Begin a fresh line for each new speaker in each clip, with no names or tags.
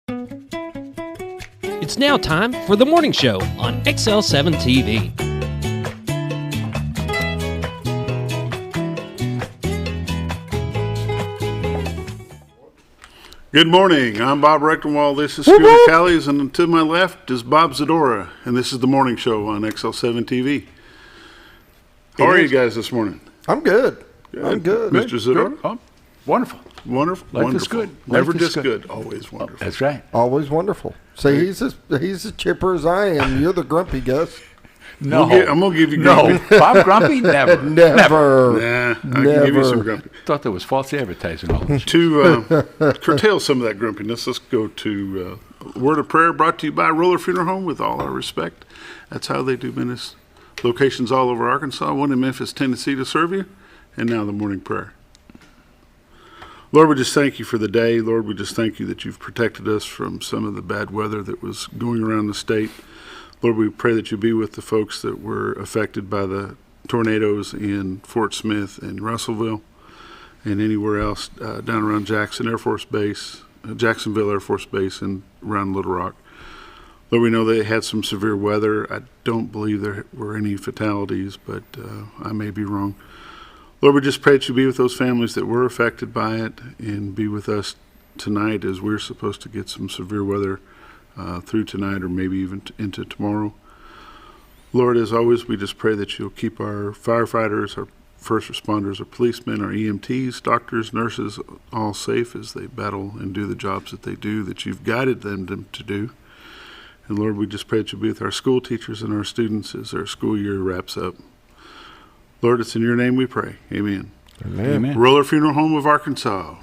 It's now time for the morning show on XL7-TV.
Good morning. I'm Bob Rechtenwald. This is Scooter Callies, and to my left is Bob Zadora, and this is the morning show on XL7-TV. How are you guys this morning?
I'm good. I'm good.
Mr. Zadora?
Oh, wonderful.
Wonderful.
Life
wonderful.
is good.
Never
Life is
just
good.
good. Always wonderful.
That's right.
Always wonderful. See, he's as chipper as I am. You're the grumpy Gus.
No.
I'm going to give you grumpy.
No. Bob Grumpy? Never.
Never.
Nah, I can give you some grumpy.
Thought there was false advertising all this.
To curtail some of that grumpiness, let's go to Word of Prayer, brought to you by Roller Funeral Home, with all our respect. That's how they do business. Locations all over Arkansas, one in Memphis, Tennessee to serve you, and now the morning prayer. Lord, we just thank you for the day. Lord, we just thank you that you've protected us from some of the bad weather that was going around the state. Lord, we pray that you be with the folks that were affected by the tornadoes in Fort Smith and Russellville and anywhere else down around Jacksonville Air Force Base, and around Little Rock. Lord, we know they had some severe weather. I don't believe there were any fatalities, but I may be wrong. Lord, we just pray that you be with those families that were affected by it and be with us tonight as we're supposed to get some severe weather through tonight or maybe even into tomorrow. Lord, as always, we just pray that you'll keep our firefighters, our first responders, our policemen, our EMTs, doctors, nurses, all safe as they battle and do the jobs that they do, that you've guided them to do. And Lord, we just pray that you'll be with our school teachers and our students as our school year wraps up. Lord, it's in your name we pray. Amen.
Amen.
Roller Funeral Home of Arkansas.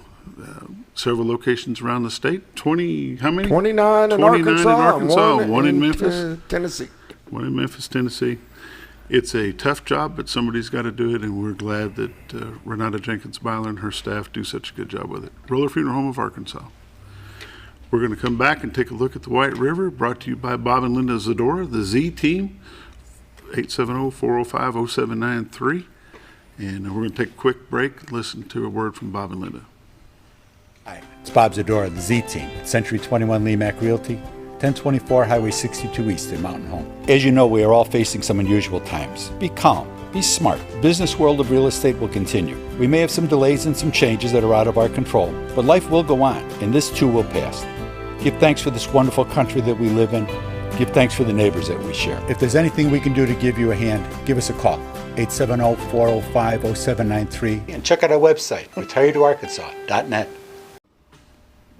Several locations around the state. 20, how many?
29 in
29
Arkansas.
in Arkansas. One in Memphis.
Tennessee.
One in Memphis, Tennessee. It's a tough job, but somebody's got to do it, and we're glad that Renata Jenkins-Byler and her staff do such a good job with it. Roller Funeral Home of Arkansas. We're going to come back and take a look at the White River, brought to you by Bob and Linda Zadora, the Z Team. 870-405-0793. And we're going to take a quick break, listen to a word from Bob and Linda.
Hi, it's Bob Zadora, the Z Team, at Century 21 Lemac Realty, 1024 Highway 62 East in Mountain Home. As you know, we are all facing some unusual times. Be calm, be smart. The business world of real estate will continue. We may have some delays and some changes that are out of our control, but life will go on, and this too will pass. Give thanks for this wonderful country that we live in. Give thanks for the neighbors that we share. If there's anything we can do to give you a hand, give us a call, 870-405-0793. And check out our website, retiredarkansas.net.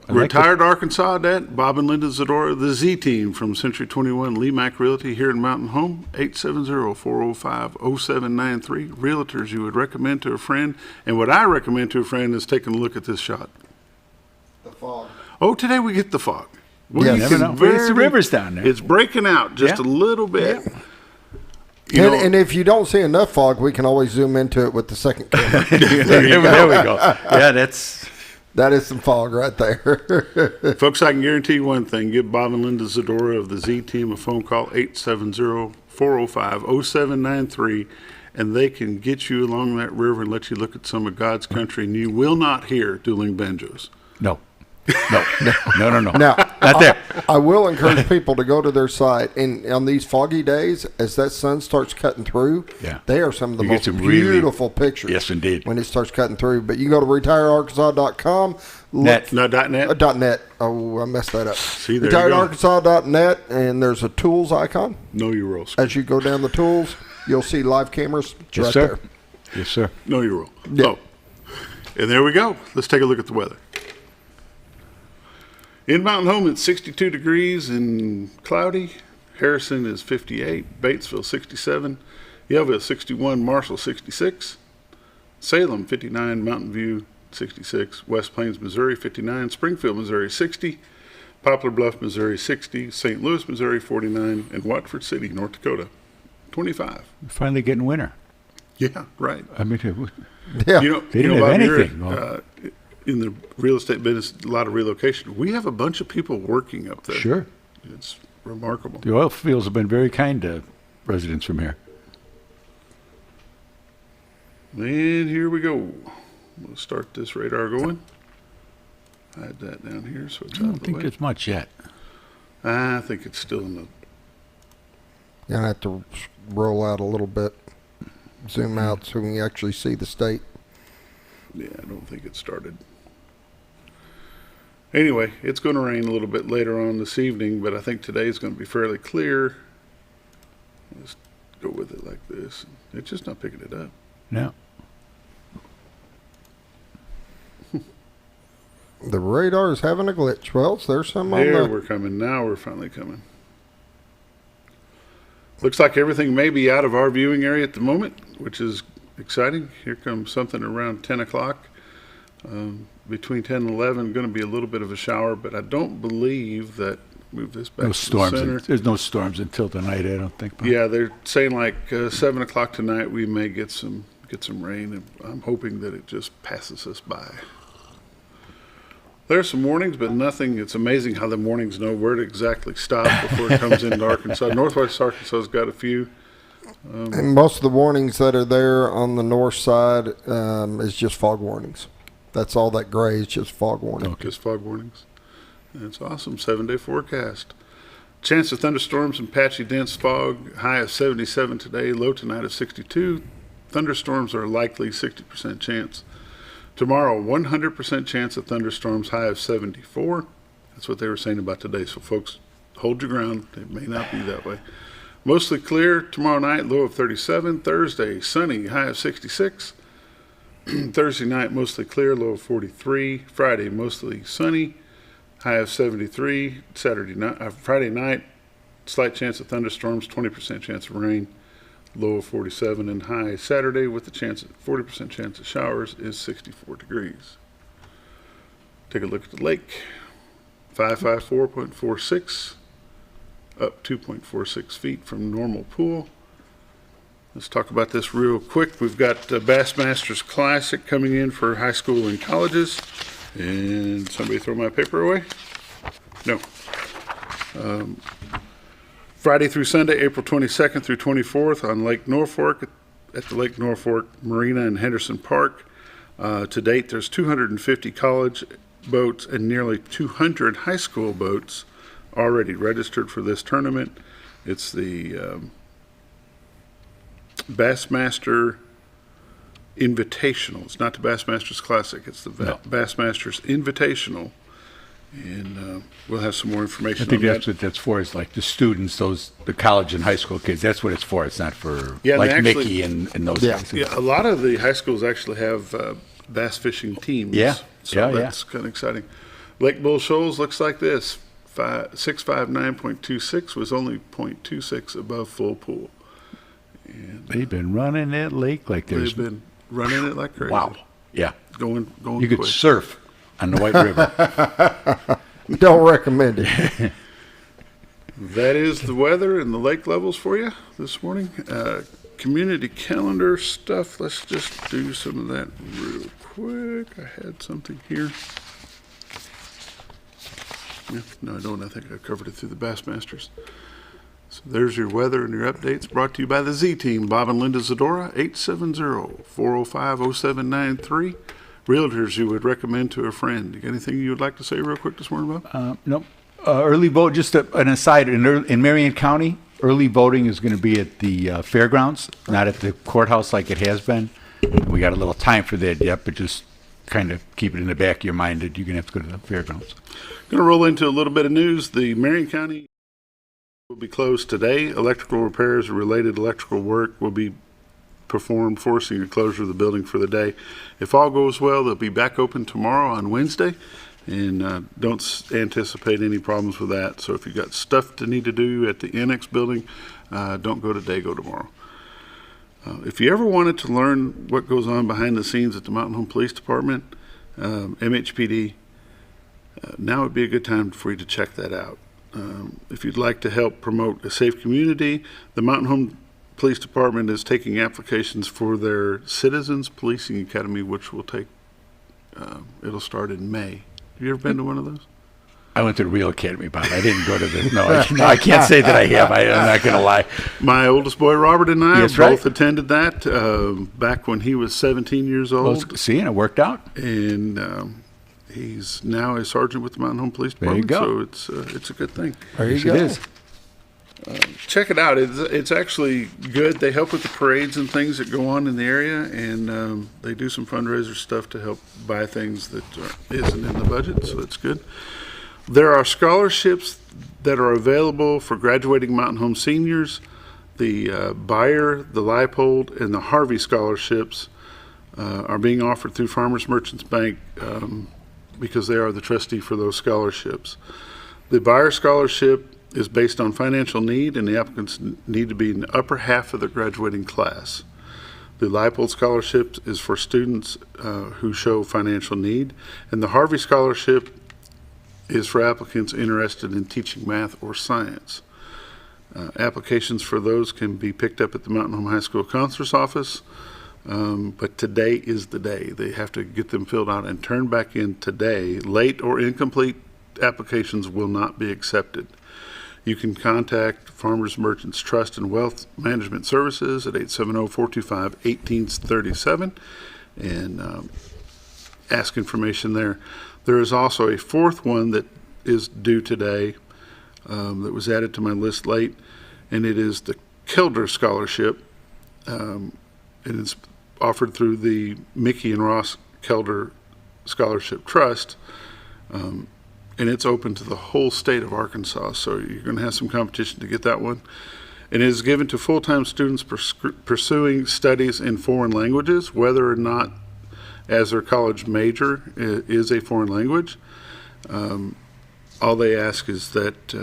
Retiredarkansas.net, Bob and Linda Zadora, the Z Team from Century 21 Lemac Realty here in Mountain Home, 870-405-0793. Realtors you would recommend to a friend. And what I recommend to a friend is taking a look at this shot.
The fog.
Oh, today we get the fog.
Yeah,
You never know. It's the rivers down there.
It's breaking out just a little bit.
Yeah.
And if you don't see enough fog, we can always zoom into it with the second camera.
There we go. Yeah, that's...
That is some fog right there.
Folks, I can guarantee you one thing. Give Bob and Linda Zadora of the Z Team a phone call, 870-405-0793, and they can get you along that river and let you look at some of God's country, and you will not hear dueling banjos.
No. No.
Now,
Not there.
I will encourage people to go to their site, and on these foggy days, as that sun starts cutting through, they are some of the
You get
most
some really-
beautiful pictures.
Yes, indeed.
When it starts cutting through. But you can go to retirearkansas.com.
Net.
No, .net?
.net. Oh, I messed that up.
See, there you go.
Retiredarkansas.net, and there's a tools icon.
Know your role.
As you go down the tools, you'll see live cameras
Yes,
right
sir.
there.
Yes, sir.
Know your role.
Yeah.
Oh, and there we go. Let's take a look at the weather. In Mountain Home, it's 62 degrees and cloudy. Harrison is 58. Batesville, 67. Yellville, 61. Marshall, 66. Salem, 59. Mountain View, 66. West Plains, Missouri, 59. Springfield, Missouri, 60. Poplar Bluff, Missouri, 60. St. Louis, Missouri, 49. And Watford City, North Dakota, 25.
We're finally getting winter.
Yeah, right.
I mean,
Yeah.
They didn't have
Bob, you're,
anything.
in the real estate business, a lot of relocation. We have a bunch of people working up there.
Sure.
It's remarkable.
The oil fields have been very kind to residents from here.
And here we go. We'll start this radar going. I had that down here, so it's
I
out
don't
of the
think
way.
there's much yet.
I think it's still in the.
You're going to have to roll out a little bit, zoom out so we can actually see the state.
Yeah, I don't think it started. Anyway, it's going to rain a little bit later on this evening, but I think today's going to be fairly clear. Let's go with it like this. It's just not picking it up.
No.
The radar is having a glitch. Well, there's some on
There,
the...
we're coming. Now we're finally coming. Looks like everything may be out of our viewing area at the moment, which is exciting. Here comes something around 10 o'clock. Between 10 and 11, going to be a little bit of a shower, but I don't believe that. Move this back
No
to the
storms.
center.
There's no storms until tonight, I don't think. Bob.
Yeah, they're saying like 7 o'clock tonight we may get some rain, and I'm hoping that it just passes us by. There's some warnings, but nothing. It's amazing how the warnings know where to exactly stop before it comes into Arkansas. Northwest Arkansas's got a few.
And most of the warnings that are there on the north side is just fog warnings. That's all that gray is, just fog warning.
Just fog warnings. That's awesome. 7-day forecast. Chance of thunderstorms and patchy dense fog. High of 77 today. Low tonight of 62. Thunderstorms are likely, 60% chance. Tomorrow, 100% chance of thunderstorms. High of 74. That's what they were saying about today. So, folks, hold your ground. It may not be that way. Mostly clear tomorrow night. Low of 37. Thursday, sunny. High of 66. Thursday night, mostly clear. Low of 43. Friday, mostly sunny. High of 73. Friday night, slight chance of thunderstorms, 20% chance of rain, low of 47, and high Saturday with the 40% chance of showers is 64 degrees. Take a look at the lake. 554.46, up 2.46 feet from normal pool. Let's talk about this real quick. We've got Bassmasters Classic coming in for high school and colleges. And somebody throw my paper away? No. Friday through Sunday, April 22nd through 24th on Lake Norfolk, at the Lake Norfolk Marina in Henderson Park. To date, there's 250 college boats and nearly 200 high school boats already registered for this tournament. It's the Bassmaster Invitational. It's not the Bassmasters Classic. It's the Bassmasters Invitational, and we'll have some more information.
I think
on
that's
that.
what that's for. Is like the students, the college and high school kids. That's what it's for. It's not for
Yeah,
like
they actually-
Mickey and those
Yeah.
guys.
Yeah, a lot of the high schools actually have bass fishing teams.
Yeah.
So
Yeah,
that's kind of exciting. Lake Bull Shoals looks like this. 659.26 was only 0.26 above full pool. And
They've been running that lake like there's
they've been running it like crazy.
wow. Yeah,
Going
you could
quick.
surf on the White River.
Don't recommend it.
That is the weather and the lake levels for you this morning. Community calendar stuff. Let's just do some of that real quick. I had something here. Yeah, no, I don't. I think I covered it through the Bassmasters. So there's your weather and your updates brought to you by the Z-Team. Bob and Linda Zadora, 870-405-0793. Realtors you would recommend to a friend. You got anything you would like to say real quick this morning, Bob?
Nope. Early vote. Just an aside. In Marion County, early voting is going to be at the fairgrounds, not at the courthouse like it has been. We got a little time for that yet, but just kind of keep it in the back of your mind that you're going to have to go to the fairgrounds.
Going to roll into a little bit of news. The Marion County will be closed today. Electrical repairs or related electrical work will be performed, forcing the closure of the building for the day. If all goes well, they'll be back open tomorrow on Wednesday, and don't anticipate any problems with that. So if you've got stuff to need to do at the Annex building, don't go today, go tomorrow. If you ever wanted to learn what goes on behind the scenes at the Mountain Home Police Department, MHPD, now would be a good time for you to check that out. If you'd like to help promote a safe community, the Mountain Home Police Department is taking applications for their Citizens Policing Academy, which will take, it'll start in May. Have you ever been to one of those?
I went to the Real Academy, Bob. I didn't go to the. No, I can't say that I have. I'm not going to lie.
My oldest boy, Robert, and I
That's
both
right.
attended that back when he was 17 years
Well,
old.
see, and it worked out.
And He's now a sergeant with the Mountain Home Police
There you
Department,
go.
so it's a good thing.
There you
Yes,
go.
it is.
Check it out. It's actually good. They help with the parades and things that go on in the area, and they do some fundraiser stuff to help buy things that isn't in the budget, so it's good. There are scholarships that are available for graduating Mountain Home seniors. The Bayer, the Leipold, and the Harvey scholarships are being offered through Farmers Merchants Bank because they are the trustee for those scholarships. The Bayer scholarship is based on financial need, and the applicants need to be in the upper half of the graduating class. The Leipold scholarship is for students who show financial need, and the Harvey scholarship is for applicants interested in teaching math or science. Applications for those can be picked up at the Mountain Home High School counselor's office, but today is the day. They have to get them filled out and turned back in today. Late or incomplete applications will not be accepted. You can contact Farmers Merchants Trust and Wealth Management Services at 870-425-1837 and ask information there. There is also a fourth one that is due today that was added to my list late, and it is the Kelder Scholarship. And it's offered through the Mickey and Ross Kelder Scholarship Trust. And it's open to the whole state of Arkansas, so you're going to have some competition to get that one. And it is given to full-time students pursuing studies in foreign languages, whether or not as their college major is a foreign language. All they ask is that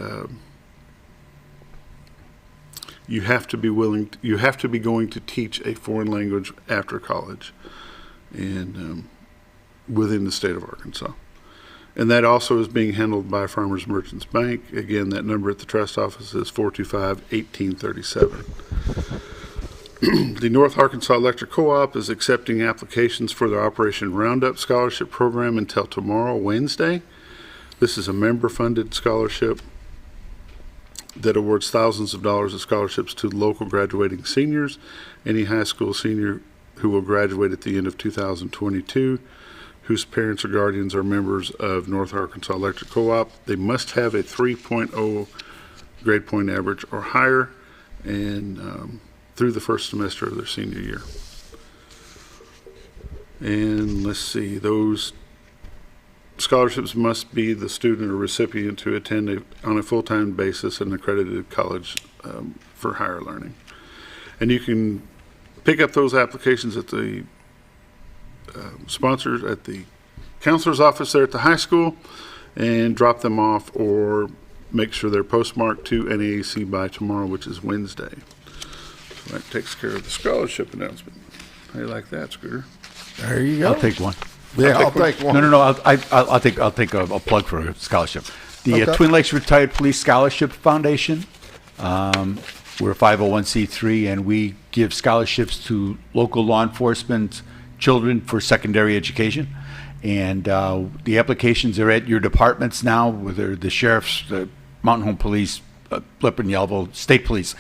you have to be going to teach a foreign language after college and within the state of Arkansas. And that also is being handled by Farmers Merchants Bank. Again, that number at the trust office is 425-1837. The North Arkansas Electric Co-op is accepting applications for their Operation Roundup Scholarship Program until tomorrow, Wednesday. This is a member-funded scholarship that awards thousands of dollars of scholarships to local graduating seniors, any high school senior who will graduate at the end of 2022, whose parents or guardians are members of North Arkansas Electric Co-op. They must have a 3.0 grade point average or higher and through the first semester of their senior year. And let's see, those scholarships must be the student or recipient to attend on a full-time basis an accredited college for higher learning. And you can pick up those applications at the sponsors at the counselor's office there at the high school and drop them off, or make sure they're postmarked to NAAC by tomorrow, which is Wednesday. So that takes care of the scholarship announcement. How do you like that, Scooter?
There you go.
I'll take one.
Yeah, I'll take one.
No. I'll take a plug for a scholarship. The
Okay.
Twin Lakes Retired Police Scholarship Foundation. We're a 501c3, and we give scholarships to local law enforcement children for secondary education. And the applications are at your departments now, whether the sheriff's, the Mountain Home Police, Lippin, Yellville, State Police.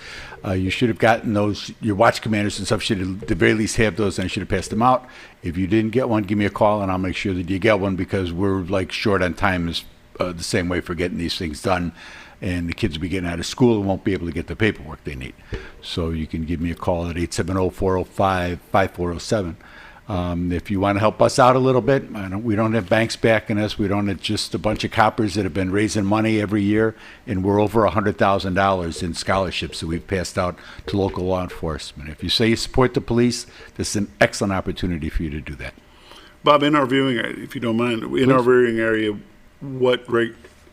You should have gotten those. Your watch commanders and stuff should have, at the very least, have those, and I should have passed them out. If you didn't get one, give me a call, and I'll make sure that you get one, because we're like short on time is the same way for getting these things done. And the kids will be getting out of school and won't be able to get the paperwork they need. So you can give me a call at 870-405-5407. If you want to help us out a little bit, we don't have banks backing us. We don't have just a bunch of coppers that have been raising money every year, and we're over $100,000 in scholarships that we've passed out to local law enforcement. If you say you support the police, this is an excellent opportunity for you to do that.
Bob, in our viewing area, if you don't mind, in our viewing area,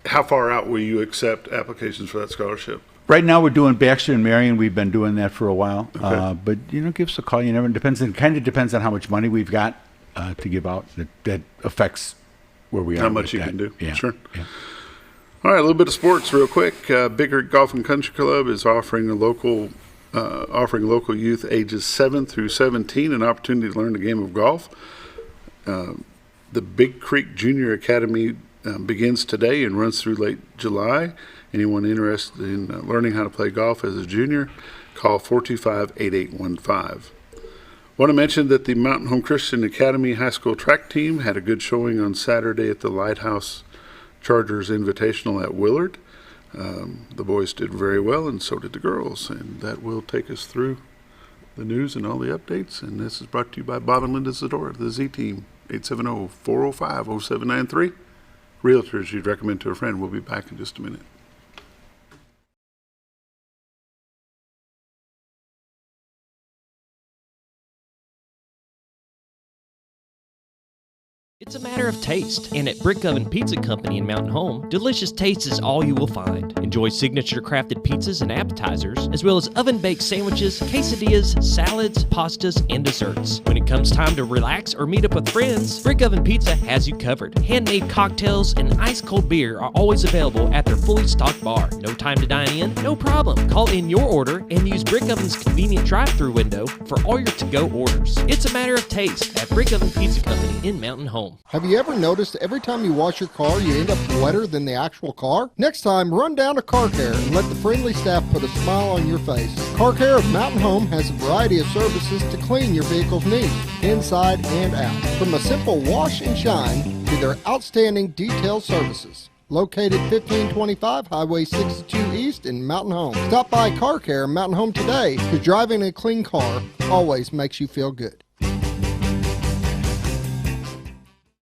how far out will you accept applications for that scholarship?
Right now, we're doing Baxter and Marion. We've been doing that for a while.
Okay.
But, give us a call. You never, it kind of depends on how much money we've got to give out. That affects where we are.
How much
with
you
that.
can do.
Yeah.
Sure.
Yeah.
All right, a little bit of sports real quick. Big Creek Golf and Country Club is offering local youth ages 7 through 17 an opportunity to learn the game of golf. The Big Creek Junior Academy begins today and runs through late July. Anyone interested in learning how to play golf as a junior, call 425-8815. Want to mention that the Mountain Home Christian Academy High School track team had a good showing on Saturday at the Lighthouse Chargers Invitational at Willard. The boys did very well, and so did the girls. And that will take us through the news and all the updates. And this is brought to you by Bob and Linda Zadora, the Z Team, 870-405-0793. Realtors you'd recommend to a friend. We'll be back in just a minute.
It's a matter of taste, and at Brick Oven Pizza Company in Mountain Home, delicious taste is all you will find. Enjoy signature crafted pizzas and appetizers, as well as oven-baked sandwiches, quesadillas, salads, pastas, and desserts. When it comes time to relax or meet up with friends, Brick Oven Pizza has you covered. Handmade cocktails and ice-cold beer are always available at their fully stocked bar. No time to dine in? No problem. Call in your order and use Brick Oven's convenient drive-thru window for all your to-go orders. It's a matter of taste at Brick Oven Pizza Company in Mountain Home.
Have you ever noticed every time you wash your car, you end up wetter than the actual car? Next time, run down to Car Care and let the friendly staff put a smile on your face. Car Care of Mountain Home has a variety of services to clean your vehicle's needs, inside and out. From a simple wash and shine to their outstanding detail services. Located 1525 Highway 62 East in Mountain Home. Stop by Car Care Mountain Home today, because driving a clean car always makes you feel good.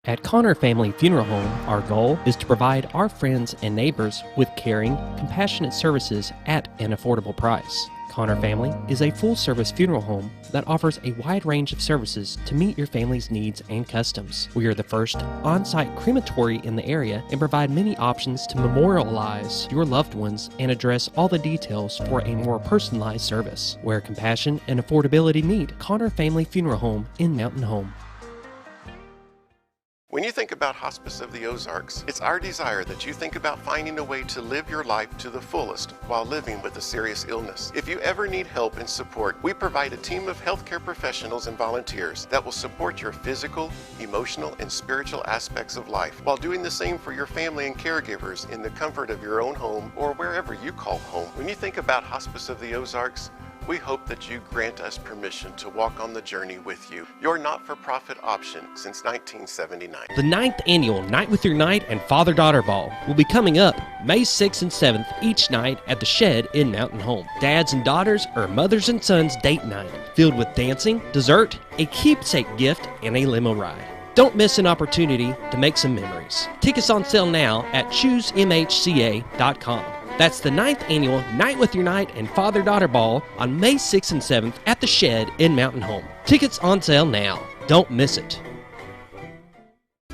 At Connor Family Funeral Home, our goal is to provide our friends and neighbors with caring, compassionate services at an affordable price. Connor Family is a full-service funeral home that offers a wide range of services to meet your family's needs and customs. We are the first on-site crematory in the area and provide many options to memorialize your loved ones and address all the details for a more personalized service. Where compassion and affordability meet, Connor Family Funeral Home in Mountain Home.
When you think about Hospice of the Ozarks, it's our desire that you think about finding a way to live your life to the fullest while living with a serious illness. If you ever need help and support, we provide a team of healthcare professionals and volunteers that will support your physical, emotional, and spiritual aspects of life while doing the same for your family and caregivers in the comfort of your own home or wherever you call home. When you think about Hospice of the Ozarks, we hope that you grant us permission to walk on the journey with you. Your not-for-profit option since 1979.
The 9th annual Night with Your Knight and Father-Daughter Ball will be coming up May 6th and 7th each night at the Shed in Mountain Home. Dads and daughters or mothers and sons date night, filled with dancing, dessert, a keepsake gift, and a limo ride. Don't miss an opportunity to make some memories. Tickets on sale now at choosemhca.com. That's the 9th annual Night with Your Knight and Father-Daughter Ball on May 6th and 7th at the Shed in Mountain Home. Tickets on sale now. Don't miss it.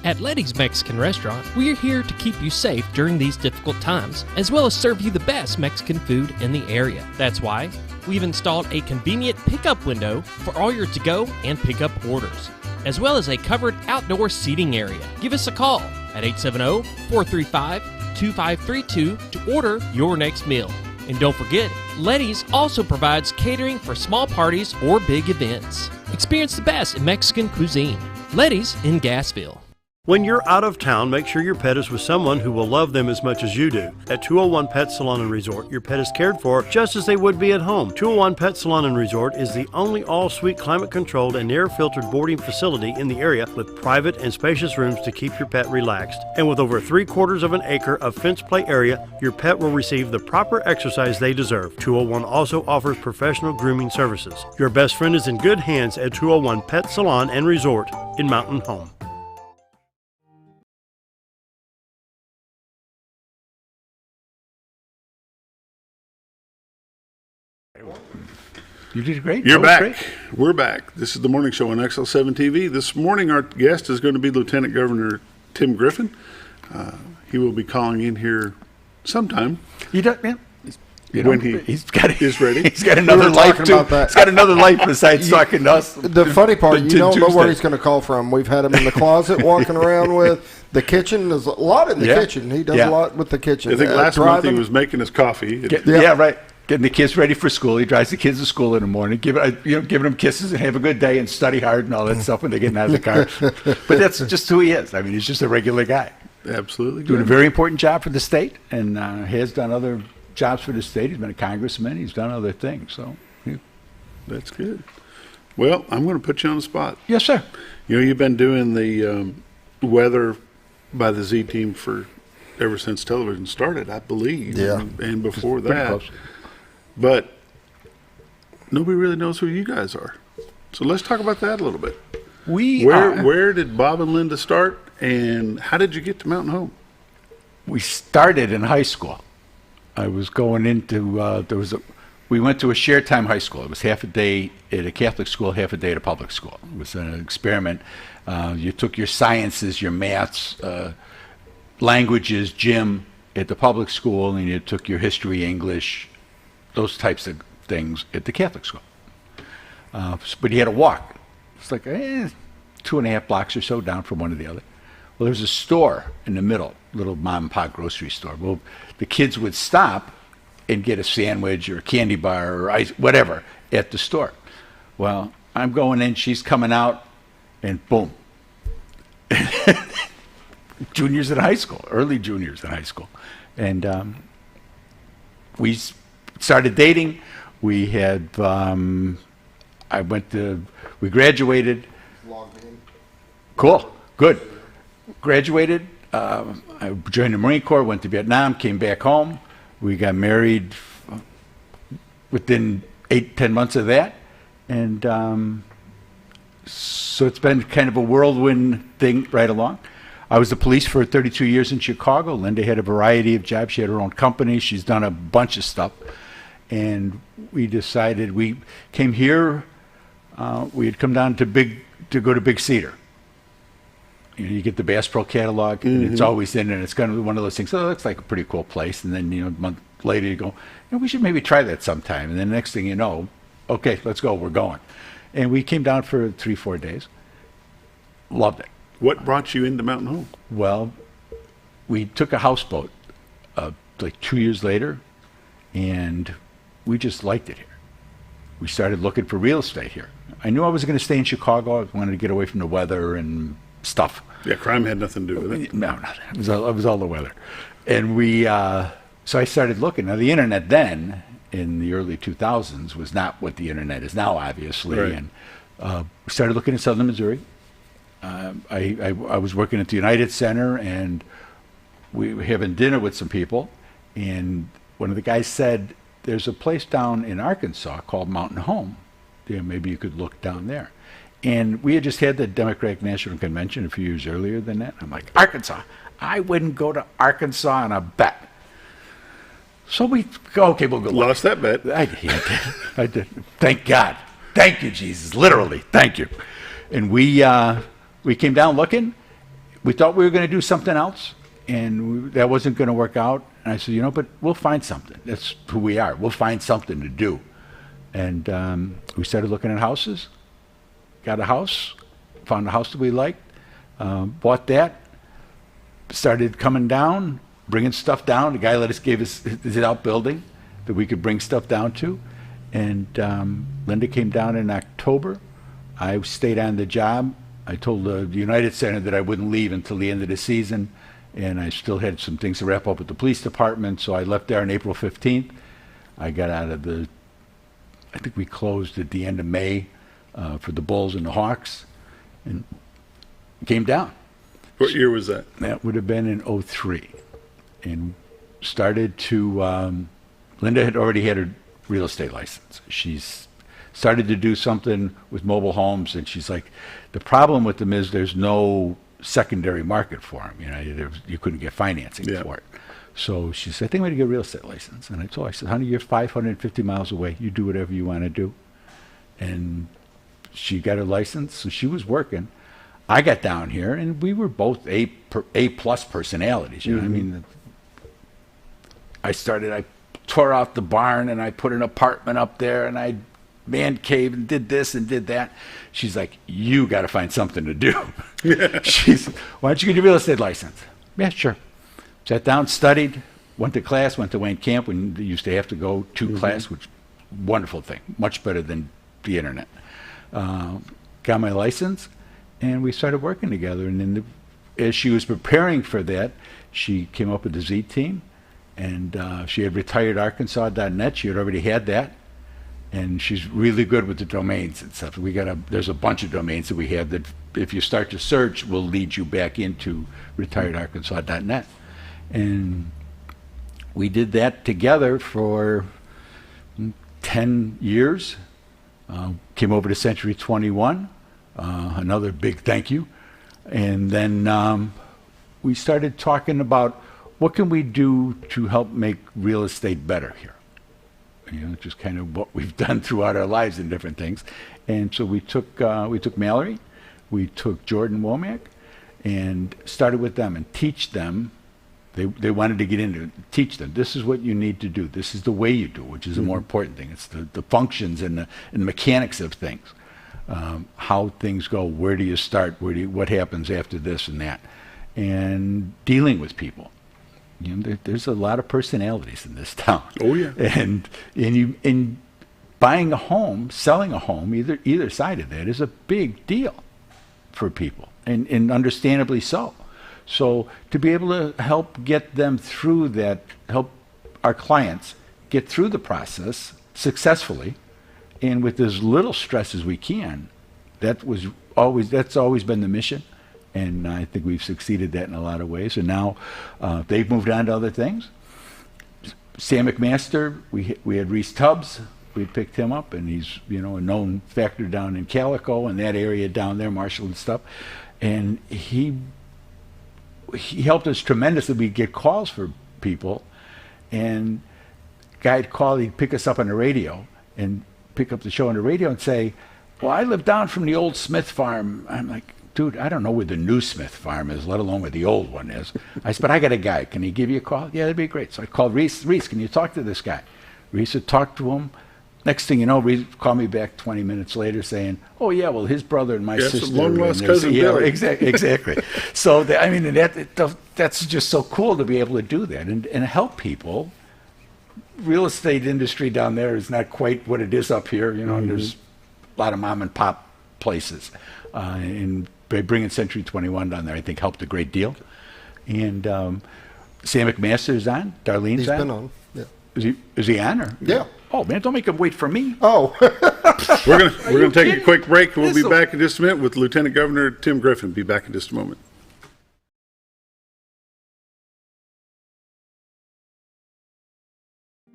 At Letty's Mexican Restaurant, we are here to keep you safe during these difficult times, as well as serve you the best Mexican food in the area. That's why we've installed a convenient pickup window for all your to-go and pickup orders, as well as a covered outdoor seating area. Give us a call at 870-435-2532 to order your next meal. And don't forget, Letty's also provides catering for small parties or big events. Experience the best in Mexican cuisine. Letty's in Gassville.
When you're out of town, make sure your pet is with someone who will love them as much as you do. At 201 Pet Salon and Resort, your pet is cared for just as they would be at home. 201 Pet Salon and Resort is the only all-suite climate-controlled and air-filtered boarding facility in the area with private and spacious rooms to keep your pet relaxed. And with over 3/4 of an acre of fenced play area, your pet will receive the proper exercise they deserve. 201 also offers professional grooming services. Your best friend is in good hands at 201 Pet Salon and Resort in Mountain Home.
You did great.
You're back.
Great.
We're back. This is the morning show on XL7-TV. This morning, our guest is going to be Lieutenant Governor Tim Griffin. He will be calling in here sometime.
You don't, man.
When
he's got
is ready.
He's got another life too. He's got another life besides talking to us.
The funny part, you don't know where he's going to call from. We've had him in the closet walking around with the kitchen. There's a lot in the kitchen. He does a lot with the kitchen.
I think last month he was making his coffee.
Right. Getting the kids ready for school. He drives the kids to school in the morning, giving them kisses and have a good day and study hard and all that stuff when they're getting out of the car. But that's just who he is. I mean, he's just a regular guy.
Absolutely.
Doing a very important job for the state and has done other jobs for the state. He's been a congressman. He's done other things. So
that's good. Well, I'm going to put you on the spot.
Yes, sir.
You know, you've been doing the weather by the Z Team for ever since television started, I believe.
Yeah.
And before
Pretty
that.
close.
But nobody really knows who you guys are. So let's talk about that a little bit. Where did Bob and Linda start, and how did you get to Mountain Home?
We started in high school. I was going into, we went to a shared time high school. It was half a day at a Catholic school, half a day at a public school. It was an experiment. You took your sciences, your maths, languages, gym at the public school, and you took your history, English, those types of things at the Catholic school. But you had to walk. It's like 2.5 blocks or so down from one to the other. Well, there's a store in the middle, little mom and pop grocery store. Well, the kids would stop and get a sandwich or a candy bar or ice, whatever, at the store. Well, I'm going in, she's coming out, and boom. Juniors in high school, early juniors in high school. And we started dating. We had, we graduated. Cool, good. Graduated. I joined the Marine Corps, went to Vietnam, came back home. We got married within 8-10 months of that. And so it's been kind of a whirlwind thing right along. I was the police for 32 years in Chicago. Linda had a variety of jobs. She had her own company. She's done a bunch of stuff. And we decided, we came here, we had come down to go to Big Cedar. You know, you get the Bass Pro catalog, and it's always in, and it's kind of one of those things. Oh, it looks like a pretty cool place. And then, a month later, you go, we should maybe try that sometime. And then the next thing you know, okay, let's go, we're going. And we came down for 3-4 days. Loved it.
What brought you into Mountain Home?
Well, we took a houseboat like 2 years later, and we just liked it here. We started looking for real estate here. I knew I was going to stay in Chicago. I wanted to get away from the weather and stuff.
Yeah, crime had nothing to do with it.
No, it was all the weather. And we, so I started looking. Now, the internet then, in the early 2000s, was not what the internet is now, obviously.
Right.
And we started looking in southern Missouri. I was working at the United Center, and we were having dinner with some people. And one of the guys said, there's a place down in Arkansas called Mountain Home. Yeah, maybe you could look down there. And we had just had the Democratic National Convention a few years earlier than that. I'm like, Arkansas? I wouldn't go to Arkansas on a bet. So we go, okay, we'll go.
Lost that bet.
I did. Thank God. Thank you, Jesus. Literally, thank you. And we came down looking. We thought we were going to do something else, and that wasn't going to work out. And I said, but we'll find something. That's who we are. We'll find something to do. And we started looking at houses. Got a house, found a house that we liked, bought that, started coming down, bringing stuff down. The guy gave us his outbuilding that we could bring stuff down to. And Linda came down in October. I stayed on the job. I told the United Center that I wouldn't leave until the end of the season, and I still had some things to wrap up with the police department, so I left there on April 15th. I got out of I think we closed at the end of May for the Bulls and the Hawks, and came down.
What year was that?
That would have been in 2003. And started to, Linda had already had her real estate license. She's started to do something with mobile homes, and she's like, the problem with them is there's no secondary market for them. You couldn't get financing for it. So she said, I think I'm going to get a real estate license. And I told her, I said, honey, you're 550 miles away. You do whatever you want to do. And she got her license, so she was working. I got down here, and we were both A-plus personalities. You know what I mean? I tore out the barn, and I put an apartment up there, and I man cave and did this and did that. She's like, you got to find something to do. She's, why don't you get your real estate license? Yeah, sure. Sat down, studied, went to class, went to Wayne Camp when you used to have to go to class, which wonderful thing, much better than the internet. Got my license, and we started working together. And then as she was preparing for that, she came up with the Z Team, and she had retired Arkansas.net. She had already had that. and she's really good with the domains and stuff. There's a bunch of domains that we have that if you start to search will lead you back into retiredarkansas.net. And we did that together for 10 years. Came over to Century 21, another big thank you. And then we started talking about what can we do to help make real estate better here. Just kind of what we've done throughout our lives in different things. And so we took Mallory, we took Jordan Womack, and started with them and teach them. They wanted to get into it, teach them, this is what you need to do. This is the way you do it, which is the more important thing. It's the functions and the mechanics of things. How things go, where do you start, what happens after this and that. And dealing with people. There's a lot of personalities in this town.
Oh yeah.
And in buying a home, selling a home, either side of that is a big deal for people, and understandably so. So to be able to help get them through that, help our clients get through the process successfully, and with as little stress as we can, that's always been the mission. And I think we've succeeded that in a lot of ways. And now they've moved on to other things. Sam McMaster, we had Reese Tubbs. We picked him up, and he's a known factor down in Calico and that area down there, Marshall and stuff. And he helped us tremendously. We'd get calls for people, and guy'd call, he'd pick us up on the radio and pick up the show on the radio and say, well, I live down from the old Smith farm. I'm like, dude, I don't know where the new Smith farm is, let alone where the old one is. I said, but I got a guy. Can he give you a call? Yeah, that'd be great. So I called Reese. Reese, can you talk to this guy? Reese had talked to him. Next thing you know, Reese called me back 20 minutes later saying, oh, yeah, well, his brother and my sister.
Long-lost cousin Billy.
Exactly. So, that's just so cool to be able to do that and help people. Real estate industry down there is not quite what it is up here. There's a lot of mom and pop places. And by bringing Century 21 down there, I think helped a great deal. And Sam McMaster's on. Darlene's on.
He's been on. Yeah.
Is he on? Or?
Yeah.
Oh man, don't make him wait for me.
Oh.
We're gonna take a quick break. We'll be back in just a minute with Lieutenant Governor Tim Griffin. Be back in just a moment.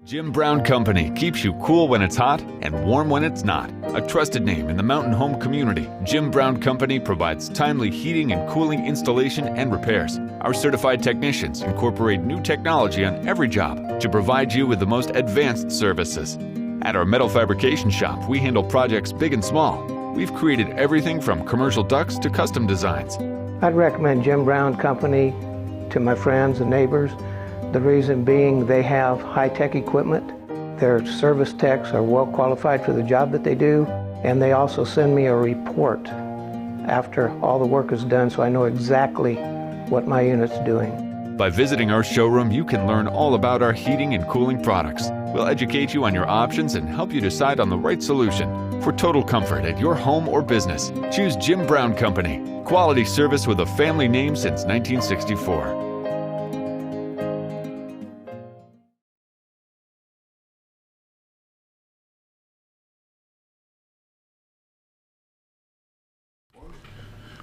Jim Brown Company keeps you cool when it's hot and warm when it's not. A trusted name in the mountain home community, Jim Brown Company provides timely heating and cooling installation and repairs. Our certified technicians incorporate new technology on every job to provide you with the most advanced services. At our metal fabrication shop, we handle projects big and small. We've created everything from commercial ducts to custom designs.
I'd recommend Jim Brown Company to my friends and neighbors. The reason being they have high-tech equipment. Their service techs are well qualified for the job that they do, and they also send me a report after all the work is done so I know exactly what my unit's doing.
By visiting our showroom, you can learn all about our heating and cooling products. We'll educate you on your options and help you decide on the right solution. For total comfort at your home or business, choose Jim Brown Company. Quality service with a family name since 1964.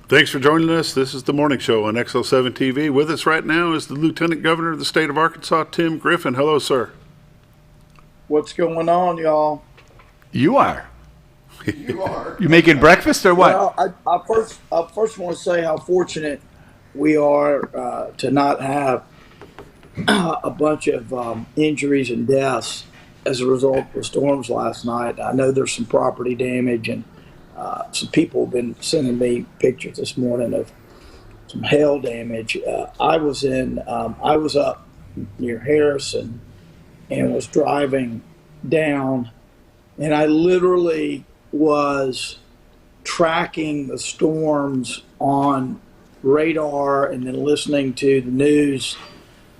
Thanks for joining us. This is the Morning Show on XL7-TV. With us right now is the Lieutenant Governor of the state of Arkansas, Tim Griffin. Hello, sir.
What's going on, y'all?
You are.
You are.
You making breakfast or what?
Well, I first want to say how fortunate we are to not have a bunch of injuries and deaths as a result of the storms last night. I know there's some property damage, and some people have been sending me pictures this morning of some hail damage. I was up near Harrison and was driving down, and I literally was tracking the storms on radar and then listening to the news,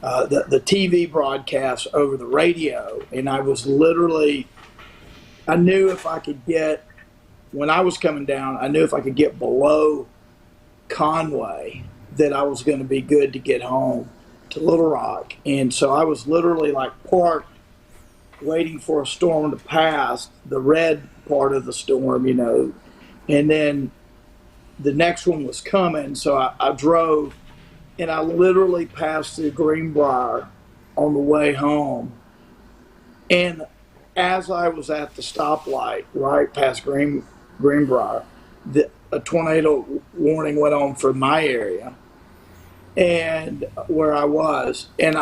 the TV broadcasts over the radio. And I knew if I could get, when I was coming down, I knew if I could get below Conway that I was going to be good to get home to Little Rock. And so I was literally like parked waiting for a storm to pass, the red part of the storm, you know, and then the next one was coming. So I drove, and I literally passed through Greenbrier on the way home. And as I was at the stoplight, right past Greenbrier, a tornado warning went on for my area and where I was. And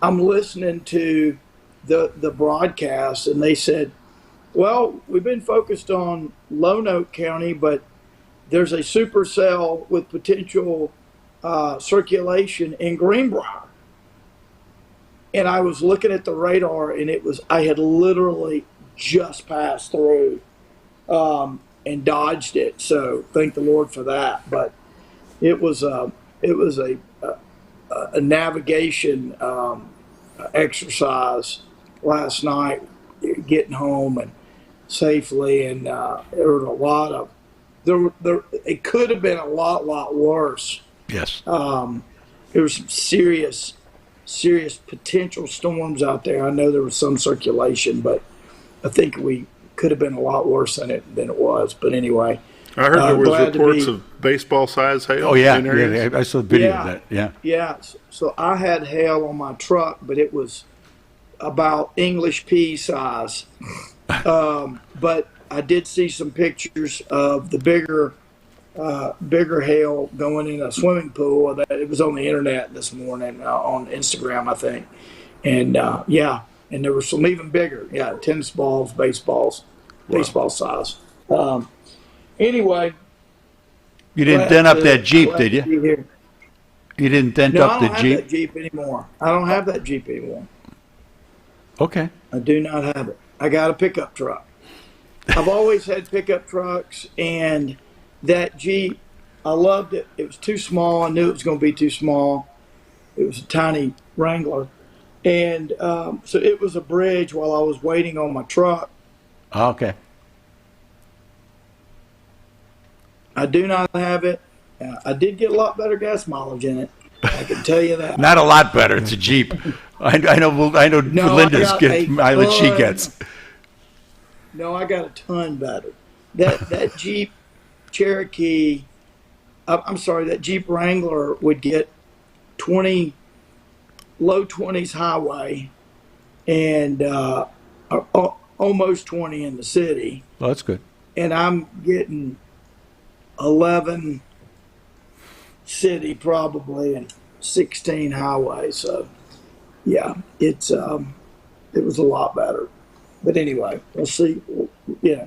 I'm listening to the broadcast, and they said, well, we've been focused on Lonoke County, but there's a supercell with potential circulation in Greenbrier. And I was looking at the radar, and I had literally just passed through and dodged it. So thank the Lord for that. But it was a navigation exercise last night, getting home and safely. And there was a lot of it could have been a lot worse.
Yes.
There was some serious potential storms out there. I know there was some circulation, but I think we could have been a lot worse than it was. But anyway,
I heard there was reports of baseball size hail.
Oh yeah, I saw the video of that. Yeah.
Yeah. So I had hail on my truck, but it was about English pea size. But I did see some pictures of the bigger hail going in a swimming pool. It was on the internet this morning on Instagram, I think. And and there were some even bigger, tennis balls, baseball size. Anyway,
you didn't dent up that Jeep, did you? You didn't dent up the Jeep?
No, I don't have that Jeep anymore. I don't have that Jeep anymore.
Okay.
I do not have it. I got a pickup truck. I've always had pickup trucks, and that Jeep, I loved it. It was too small. I knew it was going to be too small. It was a tiny Wrangler. And so it was a bridge while I was waiting on my truck.
Okay.
I do not have it. I did get a lot better gas mileage in it. I can tell you that.
Not a lot better. It's a Jeep. I know Linda's mileage she gets.
No, I got a ton better. That Jeep Cherokee, that Jeep Wrangler would get 20, low 20s highway, and almost 20 in the city.
Well, that's good.
And I'm getting 11 city probably and 16 highway. So yeah, it was a lot better. But anyway, we'll see. Yeah,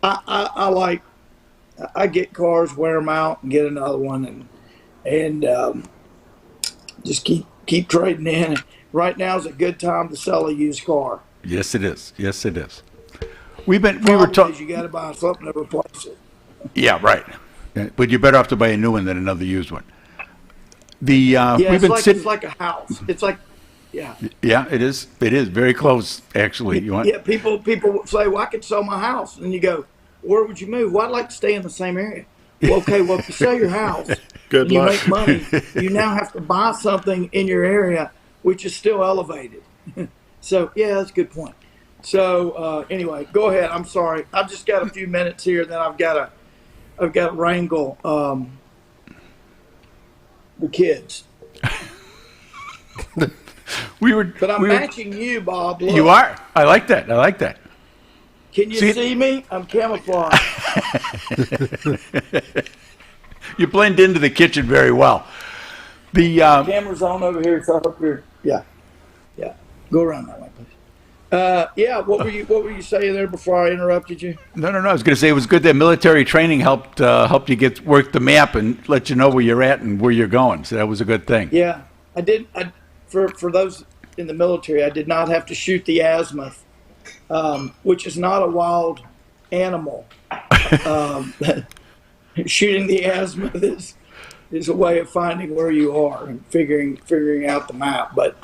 I get cars, wear them out, and get another one, and just keep trading in. Right now is a good time to sell a used car.
Yes, it is. Yes, it is.
We were talking. You got to buy something to replace it.
Yeah, right. But you're better off to buy a new one than another used one.
It's like a house. It's like. Yeah.
Yeah, it is. It is very close, actually.
People say, "Well, I could sell my house," and you go, "Where would you move?" Well, I'd like to stay in the same area. Well, okay. Well, if you sell your house,
Good
you
luck.
make money. You now have to buy something in your area, which is still elevated. So, yeah, that's a good point. So, anyway, go ahead. I'm sorry. I've just got a few minutes here. Then I've got to wrangle the kids. But I'm matching you, Bob. Look.
You are. I like that.
Can you see me? I'm camouflaged.
You blend into the kitchen very well. The
camera's on over here, so I hope you're. Yeah. Go around that way, please. What were you saying there before I interrupted you?
No. I was going to say it was good that military training helped you work the map and let you know where you're at and where you're going. So that was a good thing.
Yeah, I did. For those in the military, I did not have to shoot the azimuth, which is not a wild animal. Shooting the azimuth is a way of finding where you are and figuring out the map. But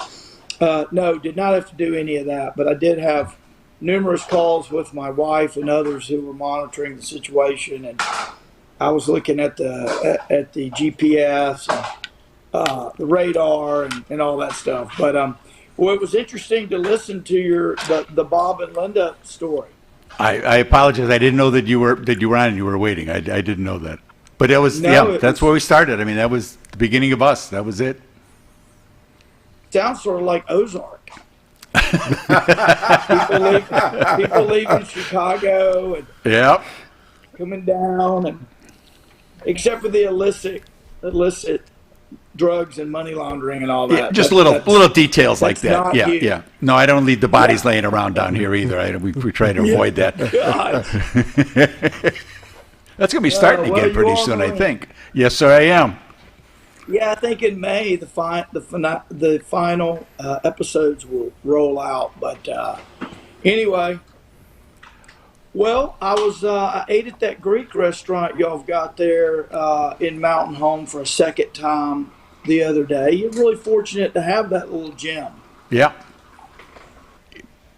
no, did not have to do any of that. But I did have numerous calls with my wife and others who were monitoring the situation, and I was looking at the GPS and the radar and all that stuff. But Well, it was interesting to listen to the Bob and Linda story.
I apologize. I didn't know that you were on and you were waiting. I didn't know that. But that was that's where we started. I mean, that was the beginning of us. That was it.
Sounds sort of like Ozark. people leaving Chicago and coming down, and except for the illicit drugs and money laundering and all that.
Yeah, just little details like that. Yeah, yeah. No, I don't leave the bodies laying around down here either. We try to avoid that. That's going to be starting again pretty soon, I think. Yes, sir, I am.
Yeah, I think in May the final episodes will roll out. But anyway, well, I ate at that Greek restaurant y'all have got there in Mountain Home for a second time the other day. You're really fortunate to have that little gem.
Yeah.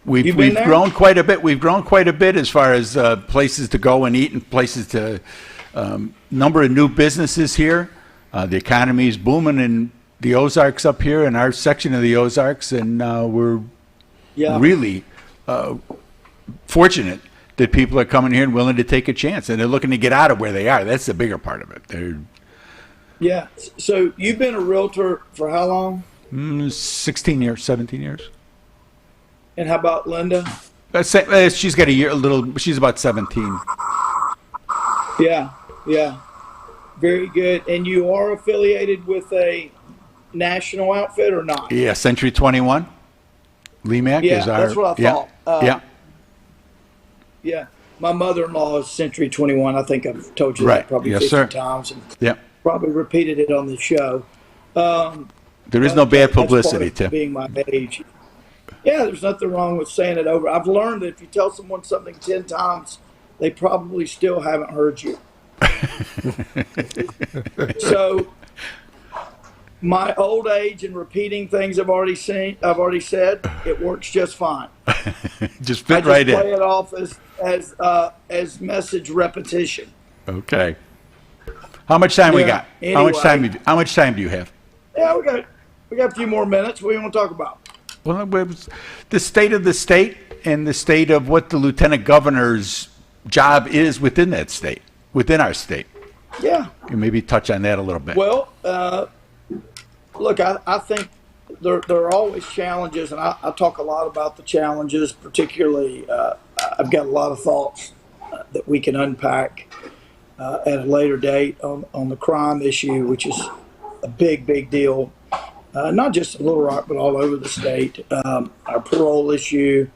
We've grown quite a bit. We've grown quite a bit as far as places to go and eat and places to number of new businesses here. The economy is booming in the Ozarks up here in our section of the Ozarks, and we're really fortunate that people are coming here and willing to take a chance, and they're looking to get out of where they are. That's the bigger part of it.
Yeah. So you've been a realtor for how long?
16 years, 17 years.
And how about Linda?
She's got she's about 17.
Yeah, yeah. Very good. And you are affiliated with a national outfit or not?
Yeah, Century 21. LEMAC is our...
that's what I thought.
Yeah.
Yeah. My mother-in-law is Century 21. I think I've told you that probably 50 times. And probably repeated it on the show.
There is no bad publicity, Tim.
Being my age. Yeah, there's nothing wrong with saying it over. I've learned that if you tell someone something 10 times, they probably still haven't heard you. So, my old age and repeating things I've already said, it works just fine.
Just fit right in.
I just play it off as message repetition.
Okay. How much time we got?
Anyway,
how much time do you have?
Yeah, we got a few more minutes. What do you want to talk about?
Well, the state of the state and the state of what the lieutenant governor's job is within that state, within our state.
Yeah.
And maybe touch on that a little bit.
Well, look, I think there are always challenges, and I talk a lot about the challenges, particularly I've got a lot of thoughts that we can unpack at a later date on the crime issue, which is a big deal. Not just in Little Rock, but all over the state. Our parole issue,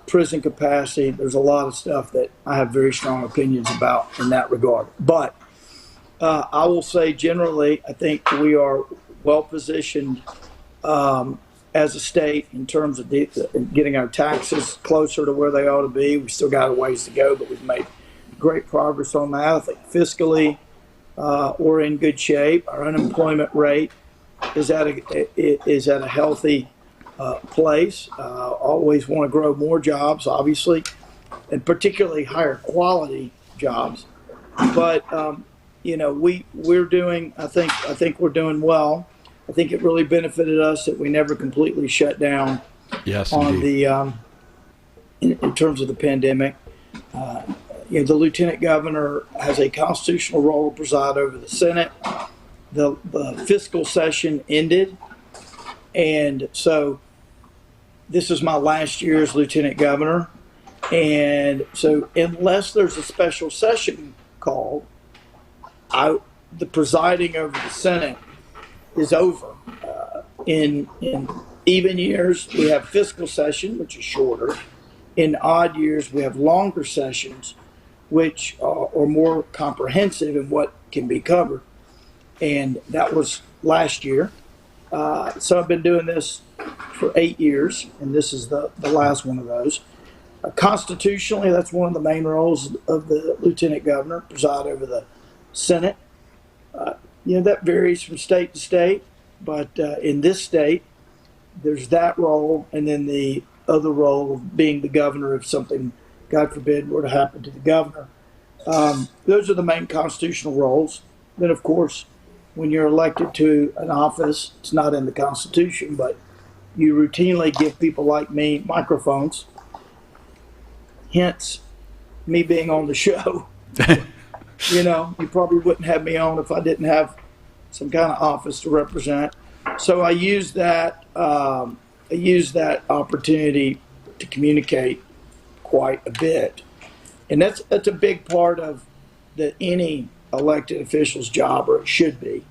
prison capacity. There's a lot of stuff that I have very strong opinions about in that regard. But I will say generally, I think we are well positioned as a state in terms of getting our taxes closer to where they ought to be. We still got a ways to go, but we've made great progress on that. I think fiscally we're in good shape. Our unemployment rate is at a healthy place. Always want to grow more jobs, obviously, and particularly higher quality jobs. But we're doing. I think we're doing well. I think it really benefited us that we never completely shut down.
Yes,
on
indeed.
the in terms of the pandemic. The lieutenant governor has a constitutional role to preside over the Senate. The fiscal session ended, and so this is my last year as lieutenant governor. And so unless there's a special session called, the presiding over the Senate is over. In even years, we have fiscal session, which is shorter. In odd years, we have longer sessions, which are more comprehensive in what can be covered. And that was last year. So I've been doing this for 8 years, and this is the last one of those. Constitutionally, that's one of the main roles of the lieutenant governor, preside over the Senate. That varies from state to state, but in this state, there's that role, and then the other role of being the governor if something, God forbid, were to happen to the governor. Those are the main constitutional roles. Then, of course, when you're elected to an office, it's not in the Constitution, but you routinely give people like me microphones, hence me being on the show. You know, you probably wouldn't have me on if I didn't have some kind of office to represent. So I use that opportunity to communicate quite a bit, and that's a big part of any elected official's job, or it should be,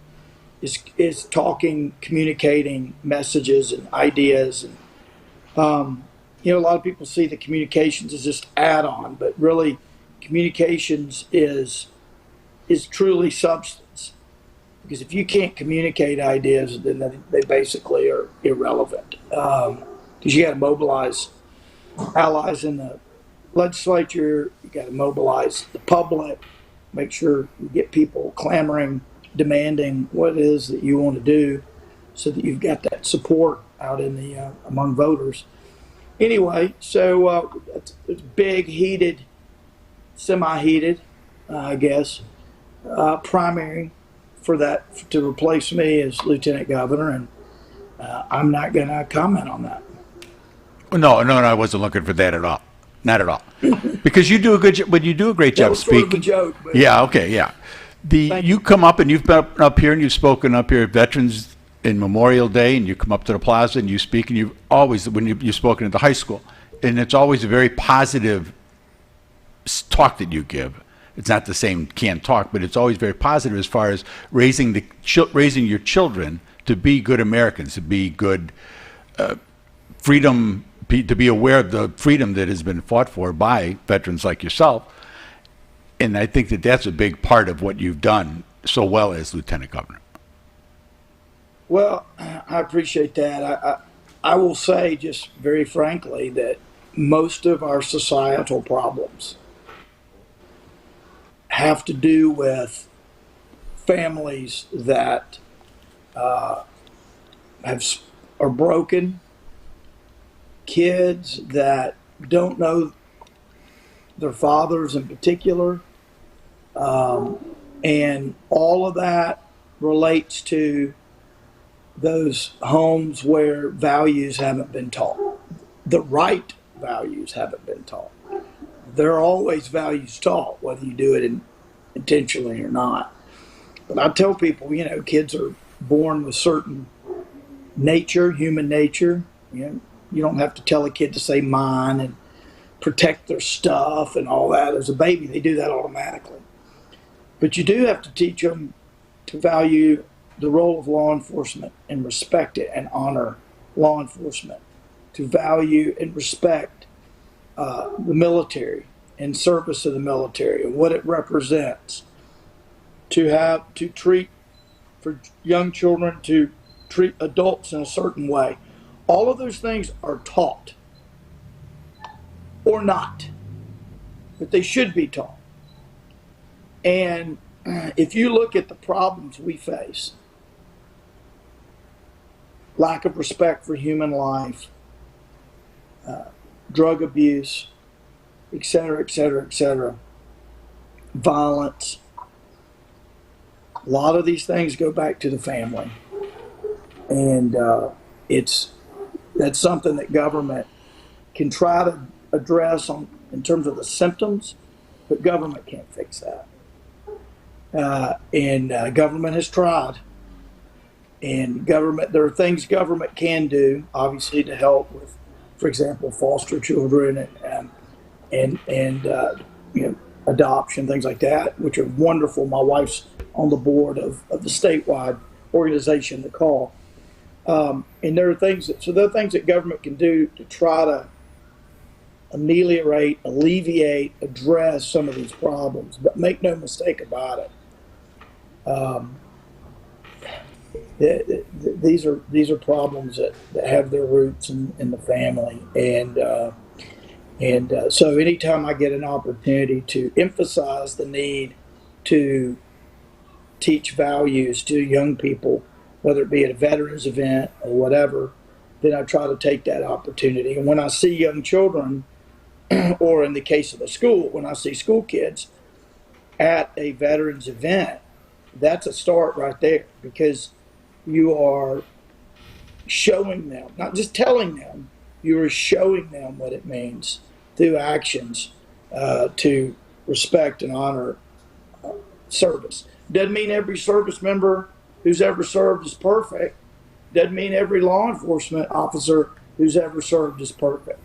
is talking, communicating messages and ideas. And you know, a lot of people see the communications as just add-on, but really, communications is truly substance. Because if you can't communicate ideas, then they basically are irrelevant. Because you got to mobilize allies in the legislature, you got to mobilize the public, make sure you get people clamoring, demanding what it is that you want to do, so that you've got that support out in the among voters. Anyway, so it's big, heated, semi-heated, I guess, primary for that to replace me as lieutenant governor, and I'm not going to comment on that.
No, I wasn't looking for that at all. Not at all. Because you do a good job, but you do a great job speaking.
Sort of a joke, but
yeah, okay, yeah. You come up and you've been up here and you've spoken up here at Veterans in Memorial Day, and you come up to the plaza and you speak, and you've always, when you've spoken at the high school, and it's always a very positive talk that you give. It's not the same canned talk, but it's always very positive as far as raising your children to be good Americans, to be good freedom, to be aware of the freedom that has been fought for by veterans like yourself. And I think that that's a big part of what you've done so well as lieutenant governor.
Well, I appreciate that. I will say just very frankly that most of our societal problems have to do with families that are broken, kids that don't know their fathers in particular, and all of that relates to those homes where values haven't been taught. The right values haven't been taught. There are always values taught, whether you do it intentionally or not. But I tell people, you know, kids are born with certain nature, human nature. You know, you don't have to tell a kid to say mine and protect their stuff and all that. As a baby, they do that automatically. But you do have to teach them to value the role of law enforcement and respect it and honor law enforcement, to value and respect the military and service of the military and what it represents, to treat for young children, to treat adults in a certain way. All of those things are taught or not, but they should be taught. And if you look at the problems we face, lack of respect for human life, drug abuse, et cetera, violence. A lot of these things go back to the family. And that's something that government can try to address in terms of the symptoms, but government can't fix that. And government has tried. And there are things government can do, obviously, to help with, for example, foster children and you know, adoption, things like that, which are wonderful. My wife's on the board of the statewide organization, The Call. And there are things that government can do to try to ameliorate, alleviate, address some of these problems. But make no mistake about it. These are problems that have their roots in the family, and so anytime I get an opportunity to emphasize the need to teach values to young people, whether it be at a veterans event or whatever, then I try to take that opportunity. And when I see young children, or in the case of the school, when I see school kids at a veterans event, that's a start right there, because you are showing them, not just telling them, you are showing them what it means through actions to respect and honor service. Doesn't mean every service member who's ever served is perfect. Doesn't mean every law enforcement officer who's ever served is perfect.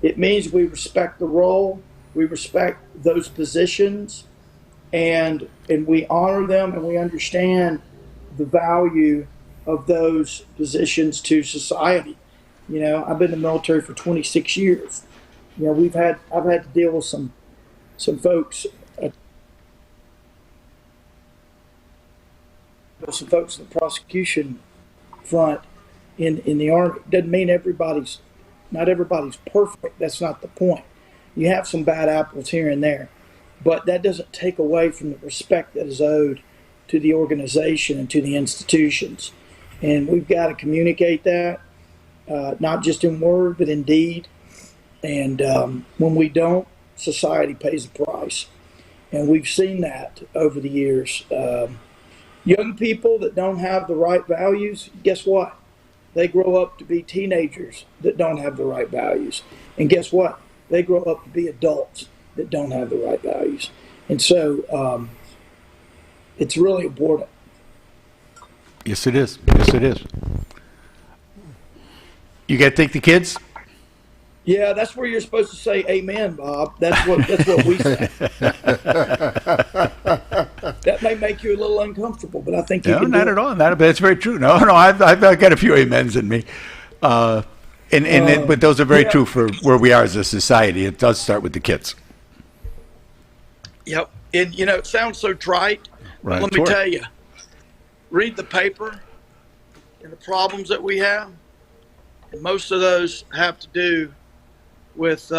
It means we respect the role, we respect those positions, and we honor them, and we understand the value of those positions to society. You know, I've been in the military for 26 years. You know, I've had to deal with some folks in the prosecution front in the Army. Doesn't mean not everybody's perfect. That's not the point. You have some bad apples here and there, but that doesn't take away from the respect that is owed to the organization and to the institutions. And we've got to communicate that, not just in word, but in deed. And when we don't, society pays the price. And we've seen that over the years. Young people that don't have the right values, guess what? They grow up to be teenagers that don't have the right values. And guess what? They grow up to be adults that don't have the right values. And so it's really important.
Yes, it is. Yes, it is. You got to take the kids?
Yeah, that's where you're supposed to say amen, Bob. That's what we say. That may make you a little uncomfortable, but I think you can
not at all. But it's very true. No, I've got a few amens in me. But those are very true for where we are as a society. It does start with the kids.
Yep. And, you know, it sounds so trite.
Right.
Let me tell you, read the paper and the problems that we have. And most of those have to do with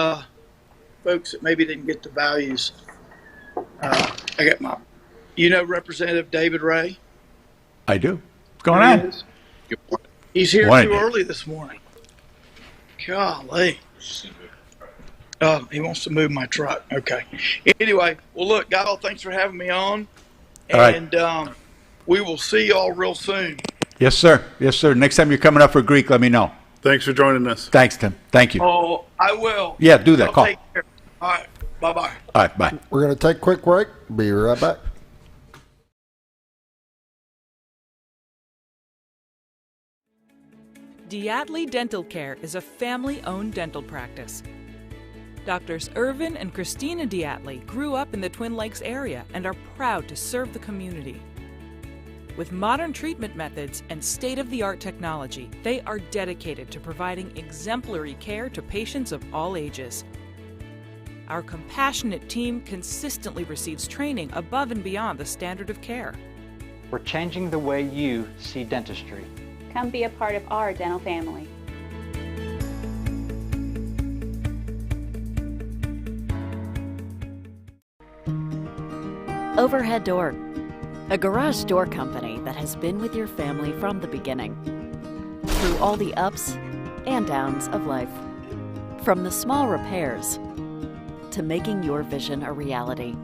folks that maybe didn't get the values. Representative David Ray?
I do. What's going on?
He's here too early this morning. Golly. He wants to move my truck. Okay. Anyway, well, look, Guy, thanks for having me on. And we will see y'all real soon.
Yes, sir. Yes, sir. Next time you're coming up for Greek, let me know.
Thanks for joining us.
Thanks, Tim. Thank you.
Oh, I will.
Yeah, do that. Call.
Take care. All right. Bye-bye.
All right, bye.
We're going to take a quick break. Be right back.
Diatley Dental Care is a family-owned dental practice. Doctors Irvin and Christina Diatley grew up in the Twin Lakes area and are proud to serve the community. With modern treatment methods and state-of-the-art technology, they are dedicated to providing exemplary care to patients of all ages. Our compassionate team consistently receives training above and beyond the standard of care.
We're changing the way you see dentistry.
Come be a part of our dental family.
Overhead Door, a garage door company that has been with your family from the beginning, through all the ups and downs of life. From the small repairs to making your vision a reality.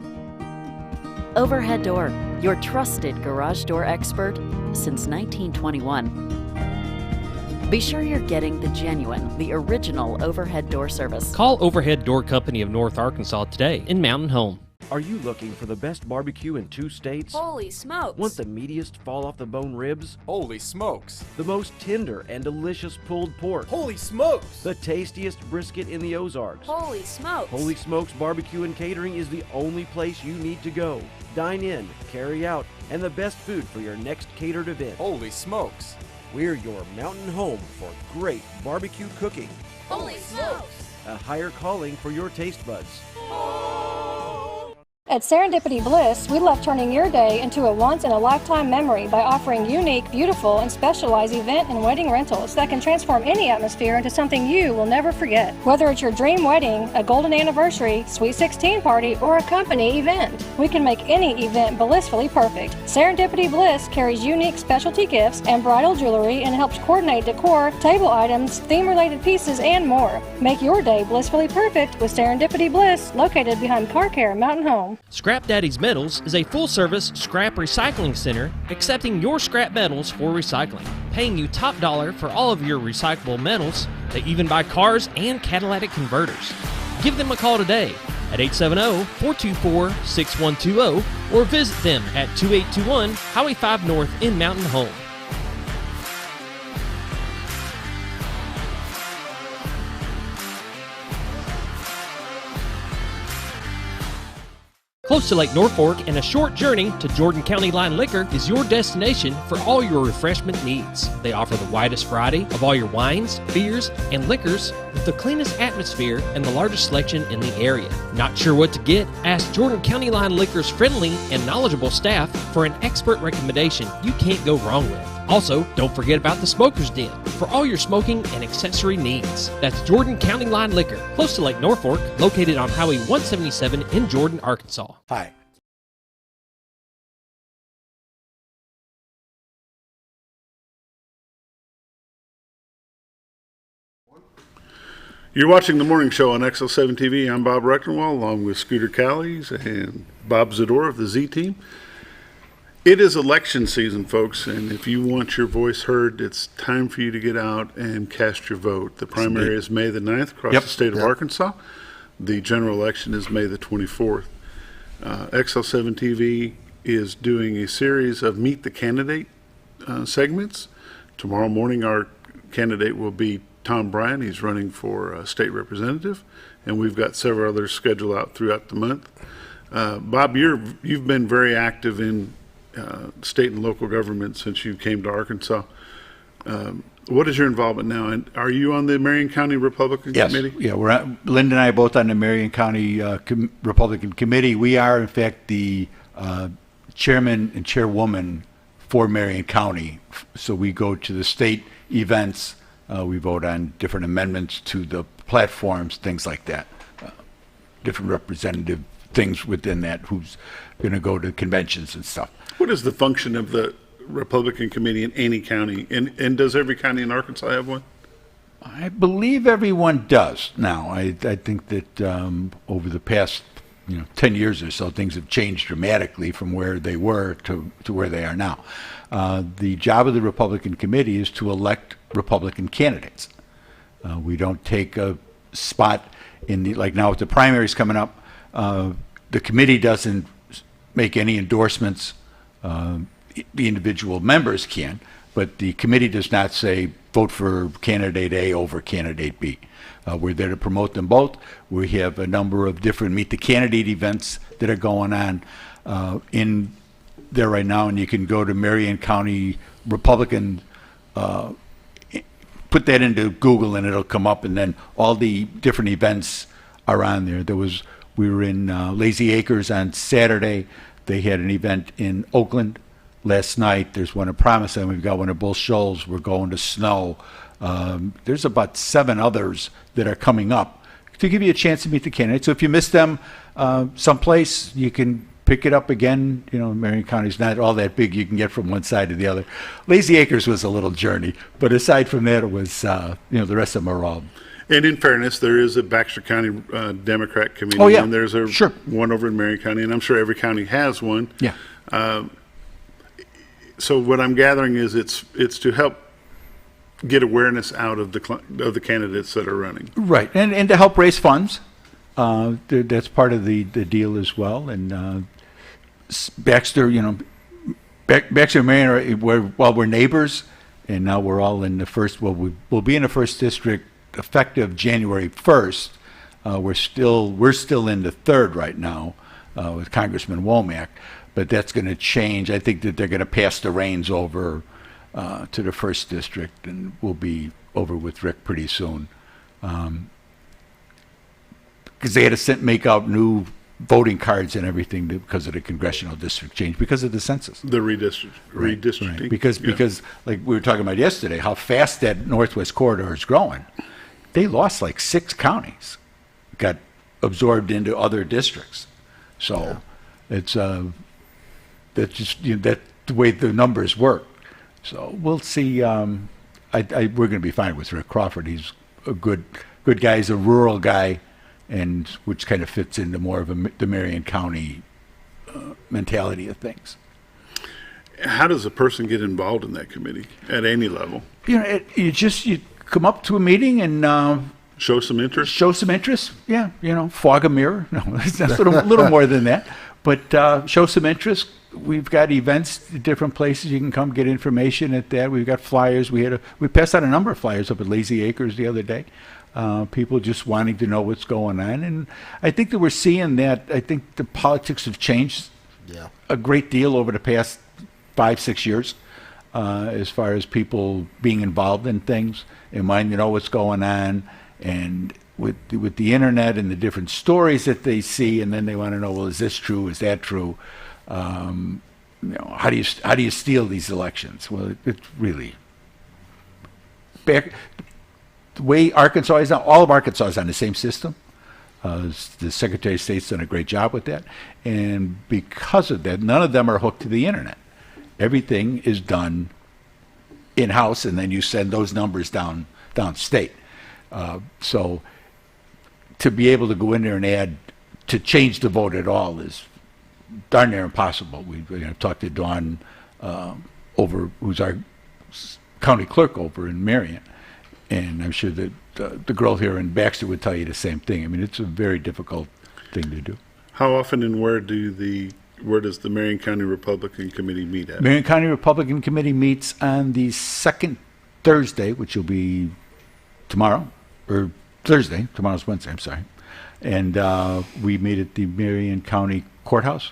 Overhead Door, your trusted garage door expert since 1921. Be sure you're getting the genuine, the original overhead door service.
Call Overhead Door Company of North Arkansas today in Mountain Home.
Are you looking for the best barbecue in 2 states?
Holy smokes!
Want the meatiest fall-off-the-bone ribs?
Holy smokes!
The most tender and delicious pulled pork?
Holy smokes!
The tastiest brisket in the Ozarks?
Holy smokes!
Holy Smokes Barbecue and Catering is the only place you need to go. Dine in, carry out, and the best food for your next catered event.
Holy smokes!
We're your mountain home for great barbecue cooking.
Holy smokes!
A higher calling for your taste buds.
At Serendipity Bliss, we love turning your day into a once-in-a-lifetime memory by offering unique, beautiful, and specialized event and wedding rentals that can transform any atmosphere into something you will never forget. Whether it's your dream wedding, a golden anniversary, sweet 16 party, or a company event, we can make any event blissfully perfect. Serendipity Bliss carries unique specialty gifts and bridal jewelry and helps coordinate decor, table items, theme-related pieces, and more. Make your day blissfully perfect with Serendipity Bliss, located behind Car Care Mountain Home.
Scrap Daddy's Metals is a full-service scrap recycling center accepting your scrap metals for recycling. paying you top dollar for all of your recyclable metals. They even buy cars and catalytic converters. Give them a call today at 870-424-6120 or visit them at 2821 Highway 5 North in Mountain Home. Close to Lake Norfolk and a short journey to Jordan County Line Liquor is your destination for all your refreshment needs. They offer the widest variety of all your wines, beers, and liquors with the cleanest atmosphere and the largest selection in the area. Not sure what to get? Ask Jordan County Line Liquor's friendly and knowledgeable staff for an expert recommendation you can't go wrong with. Also, don't forget about the Smoker's Den for all your smoking and accessory needs. That's Jordan County Line Liquor, close to Lake Norfolk, located on Highway 177 in Jordan, Arkansas.
Hi.
You're watching the morning show on XL7-TV. I'm Bob Rectenwall, along with Scooter Callies and Bob Zador of the Z-Team. It is election season, folks, and if you want your voice heard, it's time for you to get out and cast your vote. The primary is May the 9th across the state of Arkansas. The general election is May the 24th. XL7-TV is doing a series of Meet the Candidate segments. Tomorrow morning, our candidate will be Tom Bryan. He's running for state representative, and we've got several others scheduled out throughout the month. Bob, you've been very active in state and local government since you came to Arkansas. What is your involvement now? And are you on the Marion County Republican Committee?
Yeah, Linda and I are both on the Marion County Republican Committee. We are, in fact, the chairman and chairwoman for Marion County. So we go to the state events. We vote on different amendments to the platforms, things like that. Different representative things within that, who's going to go to conventions and stuff.
What is the function of the Republican Committee in any county? And does every county in Arkansas have one?
I believe everyone does now. I think that over the past 10 years or so, things have changed dramatically from where they were to where they are now. The job of the Republican Committee is to elect Republican candidates. We don't take a spot in like now with the primaries coming up. The committee doesn't make any endorsements. The individual members can, but the committee does not say vote for candidate A over candidate B. We're there to promote them both. We have a number of different Meet the Candidate events that are going on in there right now, and you can go to Marion County Republican, put that into Google and it'll come up, and then all the different events are on there. We were in Lazy Acres on Saturday. They had an event in Oakland last night. There's one in Promise, and we've got one at Bull Shoals. We're going to Snow. There's about 7 others that are coming up to give you a chance to meet the candidates. So if you miss them someplace, you can pick it up again. Marion County's not all that big. You can get from one side to the other. Lazy Acres was a little journey, but aside from that, it was, the rest of them are all.
And in fairness, there is a Baxter County Democrat committee, and there's one over in Marion County, and I'm sure every county has one.
Yeah.
So what I'm gathering is it's to help get awareness out of the candidates that are running.
Right, and to help raise funds. That's part of the deal as well. And Baxter, Baxter and Marion we're neighbors, and now we're all in the first. Well, we'll be in the first district effective January 1st. We're still in the third right now with Congressman Womack, but that's going to change. I think that they're going to pass the reins over to the first district, and we'll be over with Rick pretty soon. Because they had to make out new voting cards and everything because of the congressional district change, because of the census.
The redistricting.
Right. Because like we were talking about yesterday, how fast that Northwest Corridor is growing. They lost like 6 counties, got absorbed into other districts. So it's that's just that's the way the numbers work. So we'll see. We're going to be fine with Rick Crawford. He's a good guy. He's a rural guy, and which kind of fits into more of the Marion County mentality of things.
How does a person get involved in that committee at any level?
You come up to a meeting and
show some interest.
Show some interest. Yeah, fog a mirror. No, that's a little more than that. But show some interest. We've got events at different places. You can come get information at that. We've got flyers. We passed out a number of flyers up at Lazy Acres the other day. People just wanting to know what's going on, and I think that we're seeing that. I think the politics have changed a great deal over the past 5-6 years, as far as people being involved in things and wanting to know what's going on, and with the internet and the different stories that they see, and then they want to know, well, is this true? Is that true? How do you steal these elections? Well, it's really back. The way Arkansas is now, all of Arkansas is on the same system. The Secretary of State's done a great job with that. And because of that, none of them are hooked to the internet. Everything is done in-house, and then you send those numbers downstate. So to be able to go in there and to change the vote at all is darn near impossible. I've talked to Dawn who's our county clerk over in Marion. And I'm sure that the girl here in Baxter would tell you the same thing. I mean, it's a very difficult thing to do.
How often and where does the Marion County Republican Committee meet at?
Marion County Republican Committee meets on the second Thursday, which will be tomorrow, or Thursday. Tomorrow's Wednesday, I'm sorry. And we meet at the Marion County Courthouse.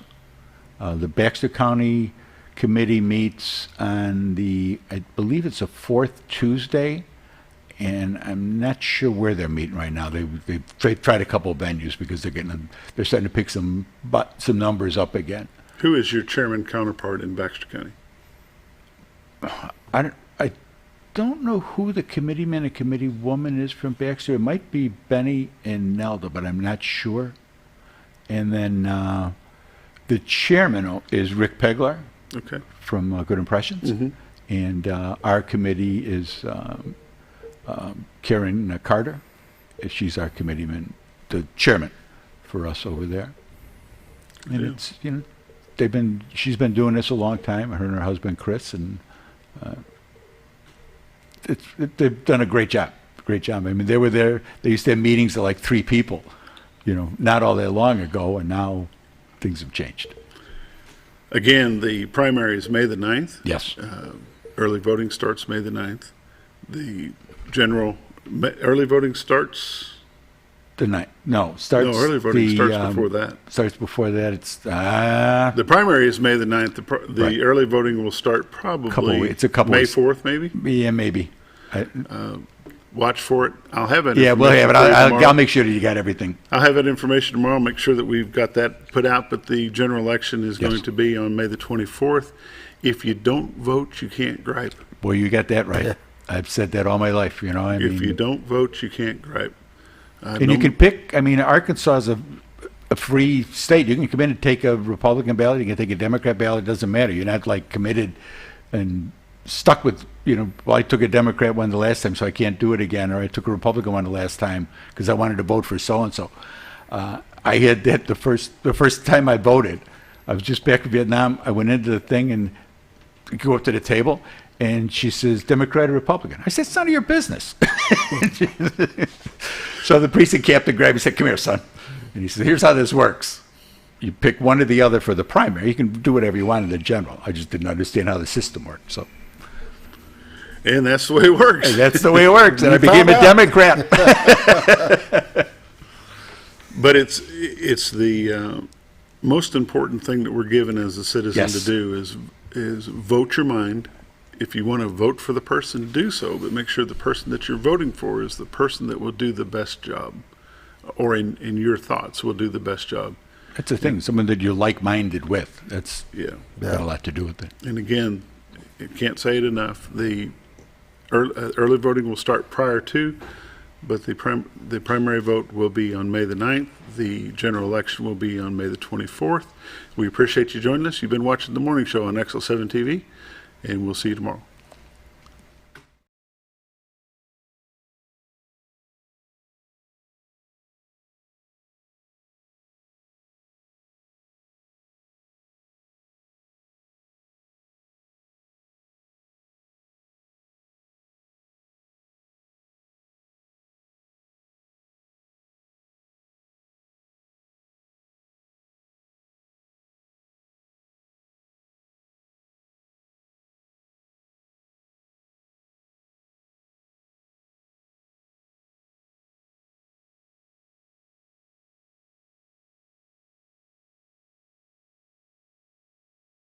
The Baxter County Committee meets on I believe it's the fourth Tuesday. And I'm not sure where they're meeting right now. They've tried a couple of venues because they're starting to pick some numbers up again.
Who is your chairman counterpart in Baxter County?
I don't know who the committeeman and committeewoman is from Baxter. It might be Benny and Nelda, but I'm not sure. And then the chairman is Rick Peglar,
okay,
from Good Impressions,
mm-hmm.
And our committee is. Karen Carter, she's our committeeman, the chairman for us over there. And it's she's been doing this a long time. Her and her husband Chris, and they've done a great job. Great job. I mean, they were there. They used to have meetings of like 3 people, not all that long ago, and now things have changed.
Again, the primary is May the 9th.
Yes.
Early voting starts May the 9th. The general early voting starts
the night. No,
early voting starts before that.
Starts before that. It's
the primary is May the 9th. The
right.
Early voting will start probably May 4th, maybe.
Yeah, maybe.
Watch for it. I'll have it.
Yeah, we'll have it. I'll make sure that you got everything.
I'll have that information tomorrow. I'll make sure that we've got that put out. But the general election is going to be on May the 24th. If you don't vote, you can't gripe.
Boy, you got that right. I've said that all my life,
If you don't vote, you can't gripe.
And you can pick, Arkansas is a free state. You can come in and take a Republican ballot. You can take a Democrat ballot. It doesn't matter. You're not committed and stuck with, well, I took a Democrat one the last time, so I can't do it again. Or I took a Republican one the last time because I wanted to vote for so-and-so. I had that the first time I voted. I was just back in Vietnam. I went into the thing and go up to the table. And she says, Democrat or Republican? I said, it's none of your business. So the precinct captain grabbed me and said, come here, son. And he said, here's how this works. You pick one or the other for the primary. You can do whatever you want in the general. I just didn't understand how the system worked. So.
And that's the way it works.
And that's the way it works. And I became a Democrat.
But it's the most important thing that we're given as a citizen to do is vote your mind. If you want to vote for the person, do so, but make sure the person that you're voting for is the person that will do the best job, or in your thoughts will do the best job.
That's the thing, someone that you're like-minded with. That's got a lot to do with it.
And again, I can't say it enough, the early voting will start prior to, but the primary vote will be on May the 9th. The general election will be on May the 24th. We appreciate you joining us. You've been watching The Morning Show on XL7-TV. And we'll see you tomorrow.